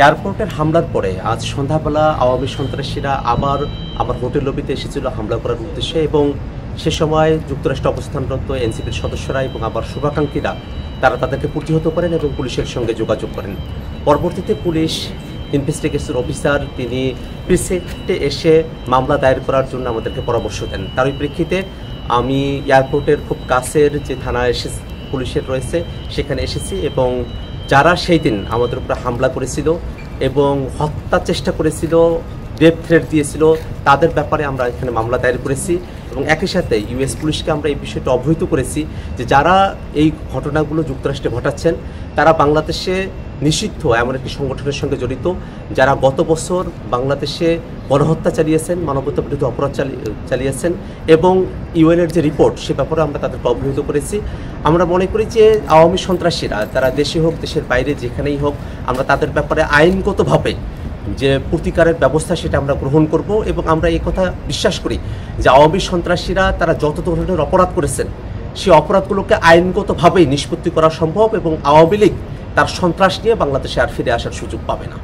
এয়ারপোর্টের হামলার পরে আজ সন্ধ্যাবেলা আওয়ামী সন্ত্রাসীরা আবার আমার হোটেল লবিতে এসেছিল হামলা করার উদ্দেশ্যে, এবং সে সময় যুক্তরাষ্ট্রে অবস্থানরত এনসিপির সদস্যরা এবং আবার শুভাকাঙ্ক্ষীরা তারা তাদেরকে প্রতিহত করেন এবং পুলিশের সঙ্গে যোগাযোগ করেন। পরবর্তীতে পুলিশ ইনভেস্টিগেশন অফিসার তিনি প্রিসেক্টে এসে মামলা দায়ের করার জন্য আমাদেরকে পরামর্শ দেন। তারই প্রেক্ষিতে আমি এয়ারপোর্টের খুব কাছের যে থানা পুলিশের রয়েছে সেখানে এসেছি, এবং যারা সেই দিন আমাদের উপরে হামলা করেছিল এবং হত্যার চেষ্টা করেছিল, ডেথ থ্রেট দিয়েছিল, তাদের ব্যাপারে আমরা এখানে মামলা দায়ের করেছি। এবং একই সাথে ইউএস পুলিশকে আমরা এই বিষয়টা অবহিত করেছি যে যারা এই ঘটনাগুলো যুক্তরাষ্ট্রে ঘটাচ্ছেন তারা বাংলাদেশে নিষিদ্ধ এমন একটি সংগঠনের সঙ্গে জড়িত, যারা গত বছর বাংলাদেশে গণহত্যা চালিয়েছেন, মানবতা বিরোধী অপরাধ চালিয়েছেন, এবং ইউএনের যে রিপোর্ট সে ব্যাপারে আমরা তাদেরকে অবহিত করেছি। আমরা মনে করি যে আওয়ামী সন্ত্রাসীরা তারা দেশে হোক দেশের বাইরে যেখানেই হোক, আমরা তাদের ব্যাপারে আইনগতভাবে যে প্রতিকারের ব্যবস্থা সেটা আমরা গ্রহণ করব। এবং আমরা এই কথা বিশ্বাস করি যে আওয়ামী সন্ত্রাসীরা তারা যত ধরনের অপরাধ করেছেন সেই অপরাধগুলোকে আইনগতভাবেই নিষ্পত্তি করা সম্ভব, এবং আওয়ামী লীগ তার সন্ত্রাস নিয়ে বাংলাদেশে আর ফিরে আসার সুযোগ পাবে না।